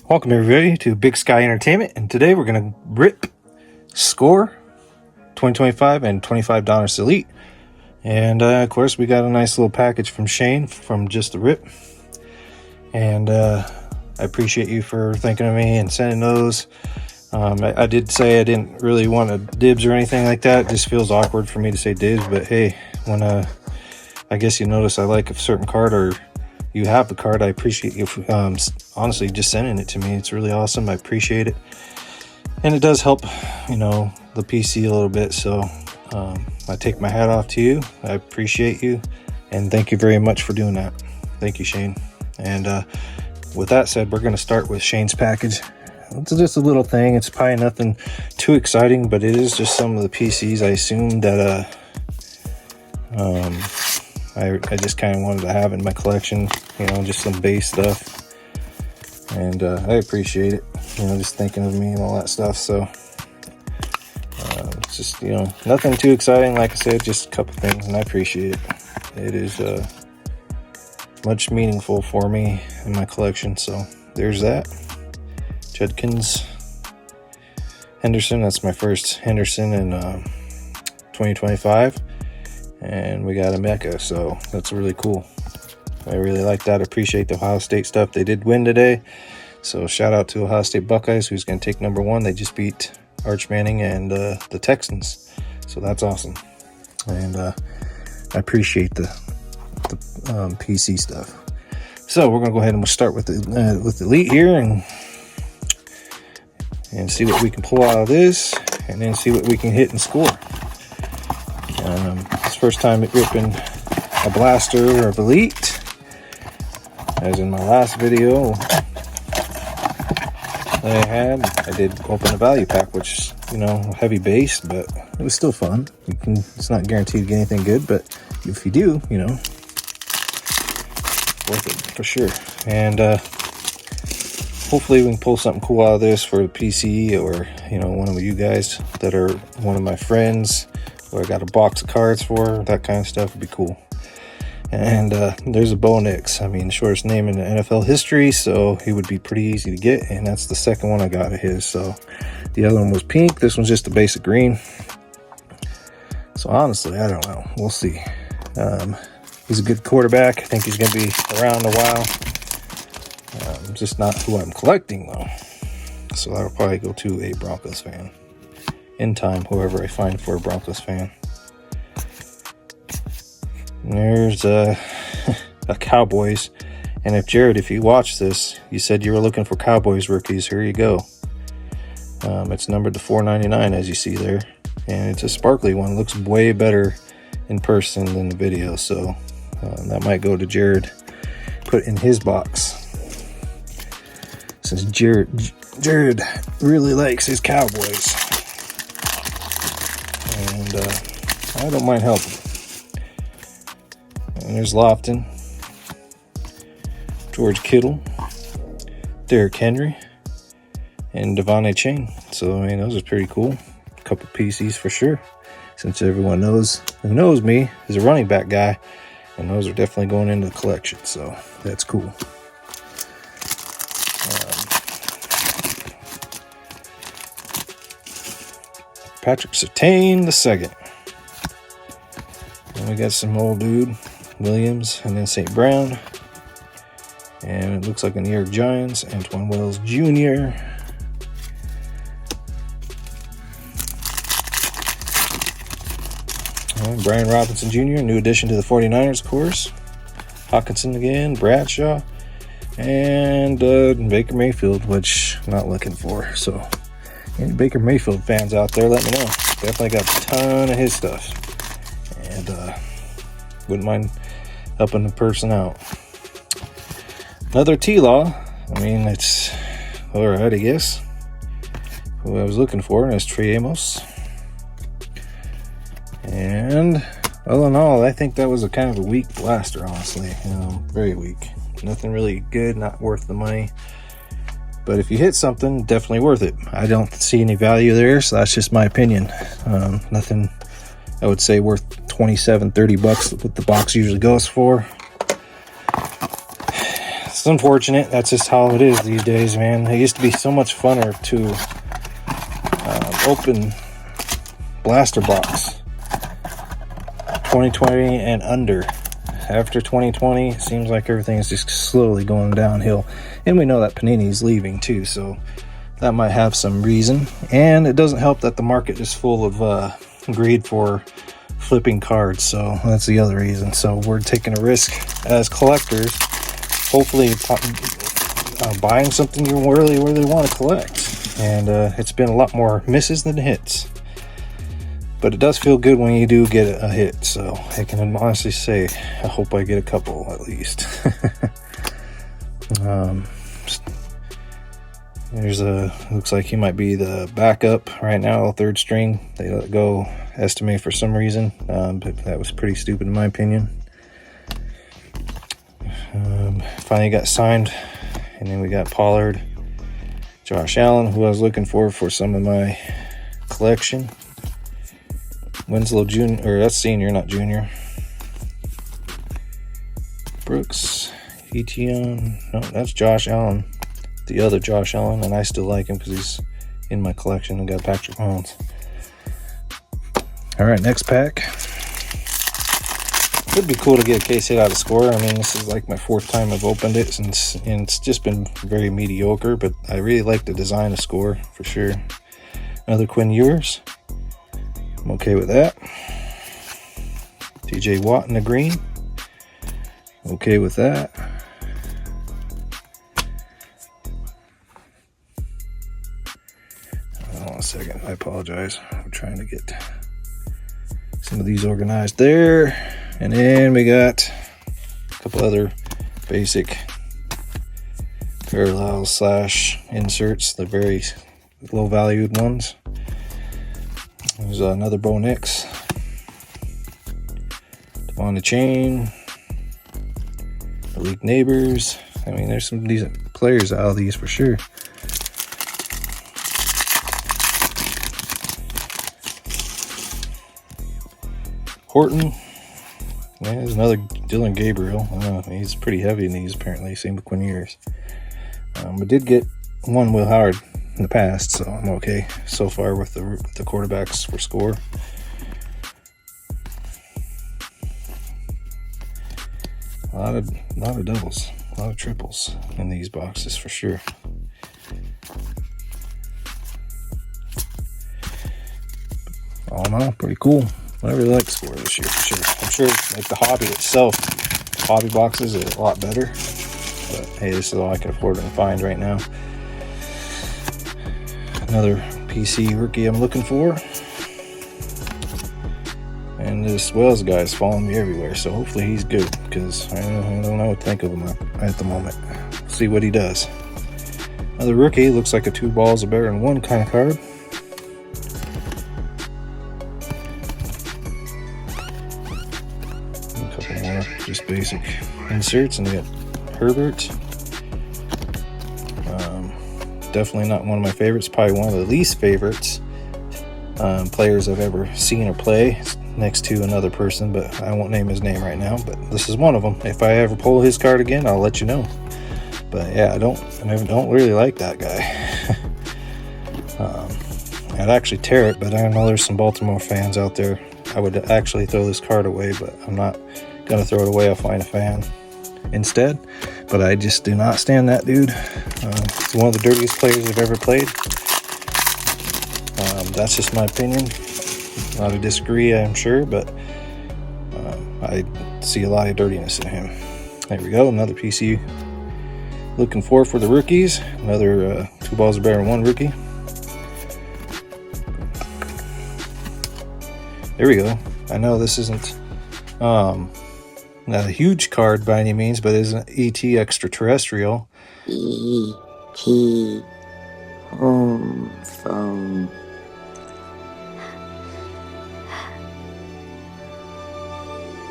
Welcome everybody to Big Sky Entertainment, and today we're going to rip Score 2025 and $25 Elite. And of course we got a nice little package from Shane from Just the Rip, and I appreciate you for thinking of me and sending those. I did say I didn't really want a dibs or anything like that. It just feels awkward for me to say dibs, but hey, when I guess you notice I like a certain card, or you have the card, I appreciate you honestly just sending it to me. It's really awesome. I appreciate it, and it does help, you know, the PC a little bit. So I take my hat off to you. I appreciate you, and thank you very much for doing that. Thank you, Shane. And with that said, we're going to start with Shane's package. It's just a little thing. It's probably nothing too exciting, but it is just some of the PCs I assume that I just kind of wanted to have in my collection, you know, just some base stuff. And I appreciate it, you know, just thinking of me and all that stuff. So it's just, you know, nothing too exciting, like I said, just a couple things, and I appreciate it. It is much meaningful for me in my collection. So there's that. Judkins Henderson, that's my first Henderson in 2025. And we got a Mecha, so that's really cool. I really like that. Appreciate the Ohio State stuff. They did win today, so shout out to Ohio State Buckeyes, who's going to take #1. They just beat Arch Manning and the Texans, so that's awesome. And I appreciate the PC stuff. So we're going to go ahead and we'll start with the Elite here, and see what we can pull out of this, and then see what we can hit and score. It's first time ripping a blaster of Elite, as in my last video I did open a value pack, which, you know, heavy base, but it was still fun. It's not guaranteed to get anything good, but if you do, you know, worth it for sure. And hopefully we can pull something cool out of this for the PC, or you know, one of you guys that are one of my friends, or I got a box of cards for. That kind of stuff would be cool. And there's a Bo Nix. I mean, shortest name in the NFL history, so he would be pretty easy to get. And that's the second one I got of his. So the other one was pink. This one's just a basic green. So honestly, I don't know. We'll see. He's a good quarterback. I think he's going to be around a while. Just not who I'm collecting, though. So that'll probably go to a Broncos fan in time, whoever I find for a Broncos fan. And there's a Cowboys. And if Jared, if you watch this, you said you were looking for Cowboys rookies, here you go. It's numbered to 499, as you see there. And it's a sparkly one. It looks way better in person than the video. So that might go to Jared. Put in his box. Since Jared really likes his Cowboys. And I don't mind helping. And there's Lofton, George Kittle, Derrick Henry, and Devon Chain. So, I mean, those are pretty cool. A couple PCs for sure. Since everyone knows who knows me is a running back guy. And those are definitely going into the collection. So, that's cool. Patrick Surtain II. And we got some old dude, Williams, and then St. Brown. And it looks like a New York Giants, Antoine Wells Jr. And Brian Robinson Jr., new addition to the 49ers, of course. Hawkinson again, Bradshaw, and Baker Mayfield, which I'm not looking for. So, any Baker Mayfield fans out there, let me know. Definitely got a ton of his stuff. And wouldn't mind helping the person out. Another T-Law. I mean, it's alright, I guess. Who I was looking for is Trey Amos. And all in all, I think that was a kind of a weak blaster, honestly. Very weak. Nothing really good, not worth the money. But if you hit something, definitely worth it. I don't see any value there, so that's just my opinion. Nothing, I would say, worth $27-30 what the box usually goes for. It's unfortunate. That's just how it is these days, man. It used to be so much funner to open blaster box 2020 and under. After 2020, it seems like everything is just slowly going downhill. And we know that Panini's leaving too, so that might have some reason. And it doesn't help that the market is full of greed for flipping cards, so that's the other reason. So we're taking a risk as collectors, hopefully buying something you really want to collect. And it's been a lot more misses than hits. But it does feel good when you do get a hit, so I can honestly say I hope I get a couple at least. Looks like he might be the backup right now, third string. They let go estimate for some reason, but that was pretty stupid in my opinion. Finally got signed, and then we got Pollard, Josh Allen, who I was looking for some of my collection. Winslow Jr., or that's senior, not junior. Brooks, Etienne, no, that's Josh Allen, the other Josh Allen, and I still like him because he's in my collection. I got Patrick Mahomes. All right, next pack. Would be cool to get a case hit out of Score. I mean, this is like my fourth time I've opened it, and it's just been very mediocre, but I really like the design of Score for sure. Another Quinn Ewers. I'm okay with that. TJ Watt in the green. Okay with that. Hold on a second. I apologize. I'm trying to get some of these organized there. And then we got a couple other basic parallels / inserts, the very low valued ones. There's another Bo Nix. Devon Chain. Malik Neighbors. I mean, there's some decent players out of these for sure. Horton. Yeah, there's another Dylan Gabriel. He's pretty heavy in these apparently. Same with Quiniers. I did get one Will Howard in the past, so I'm okay so far with the quarterbacks for score. A lot of doubles, a lot of triples in these boxes for sure. All in all, pretty cool. I really like Score this year for sure. I'm sure like the hobby itself, hobby boxes are a lot better. But hey, this is all I can afford to find right now. Another PC rookie I'm looking for. And this Wells guy is following me everywhere, so hopefully he's good, because I don't know what to think of him at the moment. See what he does. Another rookie, looks like a 2 balls are better than 1 kind of card. A couple more just basic inserts, and we got Herbert. Definitely not one of my favorites, probably one of the least favorites players I've ever seen or play, next to another person, but I won't name his name right now, but this is one of them. If I ever pull his card again, I'll let you know. But yeah, I don't really like that guy. I'd actually tear it, but I know there's some Baltimore fans out there. I would actually throw this card away, but I'm not gonna throw it away. I'll find a fan instead. But I just do not stand that dude. He's one of the dirtiest players I've ever played. That's just my opinion. Not to disagree, I'm sure, but I see a lot of dirtiness in him. There we go, another PC looking for the rookies. Another 2 balls are better than 1 rookie. There we go. I know this isn't not a huge card by any means, but it is an ET extraterrestrial. ET home phone.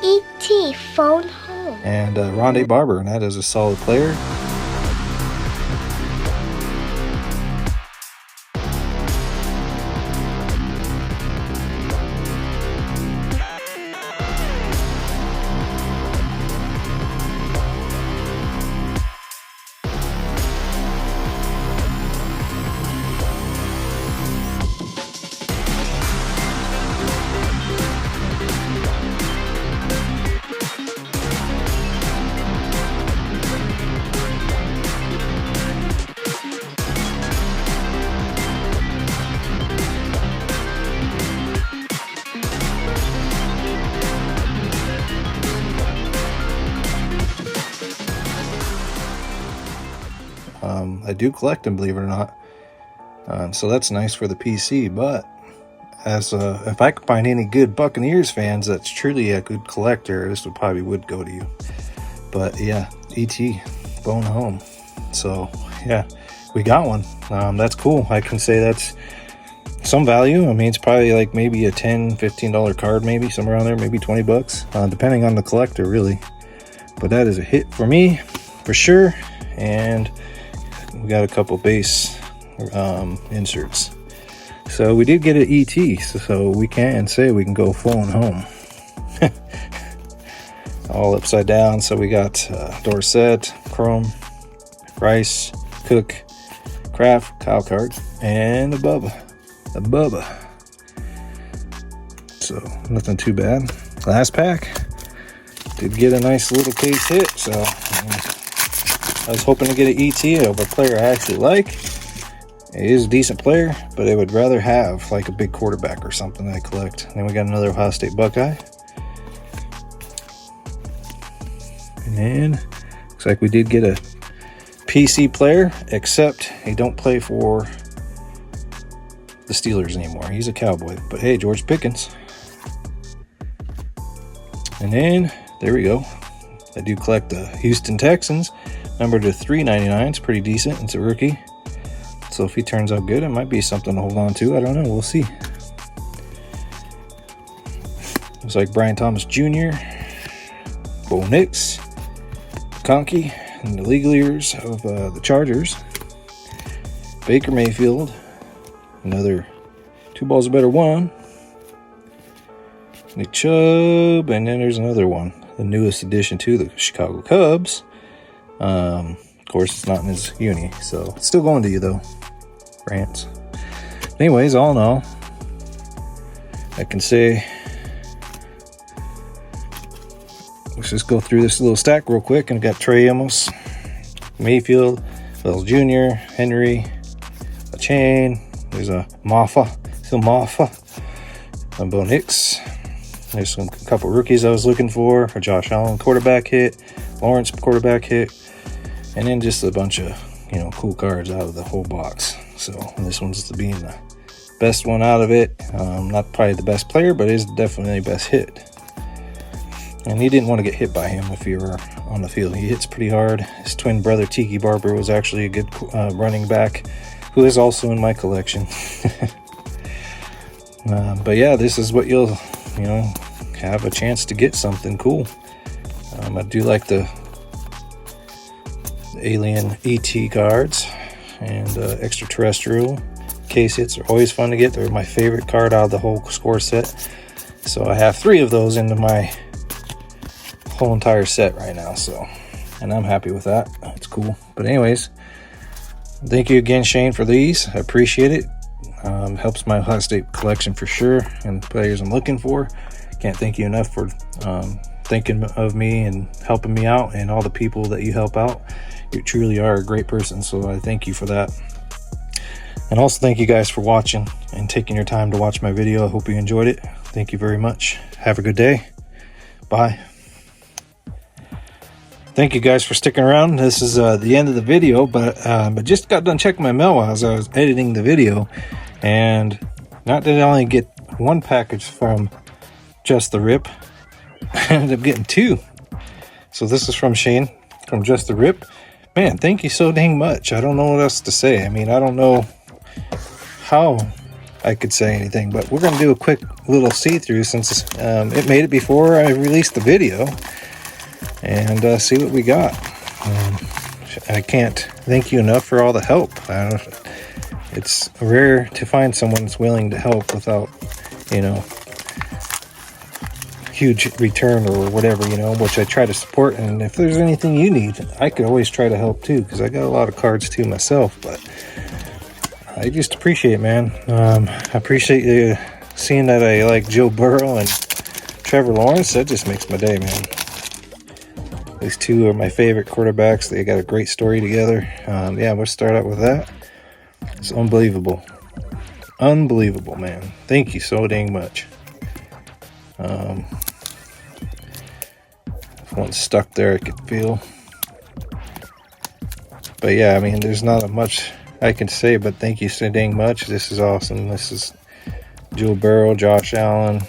ET phone home. And Rondé Barber, and that is a solid player. I do collect them, believe it or not. So that's nice for the PC, but as if I could find any good Buccaneers fans that's truly a good collector, this would probably go to you. But yeah, ET phone home. So yeah, we got one. That's cool. I can say that's some value. I mean, it's probably like maybe a $10-15 card, maybe somewhere around there, maybe 20 bucks, depending on the collector really. But that is a hit for me for sure. And we got a couple base inserts. So we did get an ET, so we can say we can go phone home. All upside down. So we got Dorsett, Chrome, Rice, Cook, Kraft, Kyle card, and a Bubba. So nothing too bad. Last pack. Did get a nice little case hit, so I was hoping to get an ET of a player I actually like. He is a decent player, but I would rather have like a big quarterback or something that I collect. And then we got another Ohio State Buckeye. And then looks like we did get a PC player, except he don't play for the Steelers anymore. He's a Cowboy. But hey, George Pickens. And then there we go. I do collect the Houston Texans. Number to 399. It's pretty decent. It's a rookie. So if he turns out good, it might be something to hold on to. I don't know. We'll see. Looks like Brian Thomas Jr., Bo Nix, Conkey. and the league leaders of the Chargers. Baker Mayfield, another 2 balls a better one. Nick Chubb, and then there's another one, the newest addition to the Chicago Cubs. Of course, it's not in his uni, so it's still going to you though, France. Anyways, all in all, I can say, let's just go through this little stack real quick. And I got Trey Amos, Mayfield, Wells Jr., Henry, a Chain. There's a Maffa, still Maffa, Bo Nix. There's a couple rookies I was looking for. A Josh Allen quarterback hit, Lawrence quarterback hit, and then just a bunch of cool cards out of the whole box. So this one's being the best one out of it. Not probably the best player, but is definitely the best hit. And he didn't want to get hit by him if you were on the field. He hits pretty hard. His twin brother Tiki Barber was actually a good running back, who is also in my collection. But yeah, this is what you'll have a chance to get something cool. I do like the alien ET cards, and extraterrestrial case hits are always fun to get. They're my favorite card out of the whole score set. So I have 3 of those into my whole entire set right now, and I'm happy with that. It's cool. But anyways, thank you again, Shane, for these. I appreciate it. Helps my Ohio State collection for sure, and the players I'm looking for. Can't thank you enough for thinking of me and helping me out, and all the people that you help out. You truly are a great person, so I thank you for that. And also thank you guys for watching and taking your time to watch my video. I hope you enjoyed it. Thank you very much. Have a good day. Bye. Thank you guys for sticking around. This is the end of the video, but just got done checking my mail as I was editing the video, and not that I only get 1 package from Just the Rip, I ended up getting 2. So this is from Shane from Just the Rip. Man, thank you so dang much. I don't know what else to say. I mean, I don't know how I could say anything, but we're gonna do a quick little see-through since it made it before I released the video, and see what we got. I can't thank you enough for all the help. It's rare to find someone that's willing to help without, huge return or whatever, which I try to support. And if there's anything you need, I could always try to help too, because I got a lot of cards too myself. But I just appreciate it, man. I appreciate you seeing that I like Joe Burrow and Trevor Lawrence. That just makes my day, man. These 2 are my favorite quarterbacks. They got a great story together. Yeah, we'll start out with that. It's unbelievable. Unbelievable, man. Thank you so dang much. If one's stuck there, I could feel. But yeah, I mean, there's not much I can say, but thank you so dang much. This is awesome. This is Joe Burrow, Josh Allen.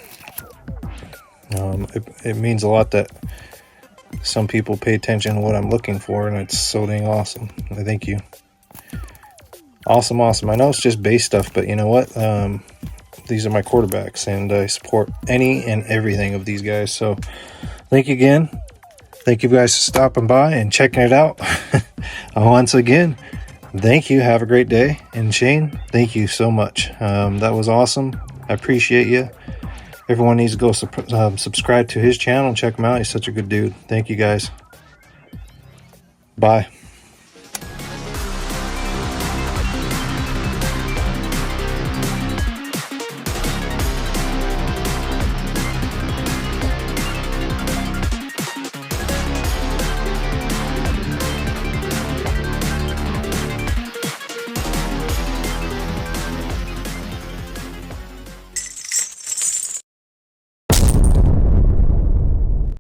It means a lot that some people pay attention to what I'm looking for, and it's so dang awesome. I thank you. Awesome. I know it's just base stuff, but you know what? These are my quarterbacks, and I support any and everything of these guys. So thank you again. Thank you guys for stopping by and checking it out. Once again, thank you. Have a great day. And Shane, thank you so much. That was awesome. I appreciate you. Everyone needs to go subscribe to his channel and check him out. He's such a good dude. Thank you guys. Bye.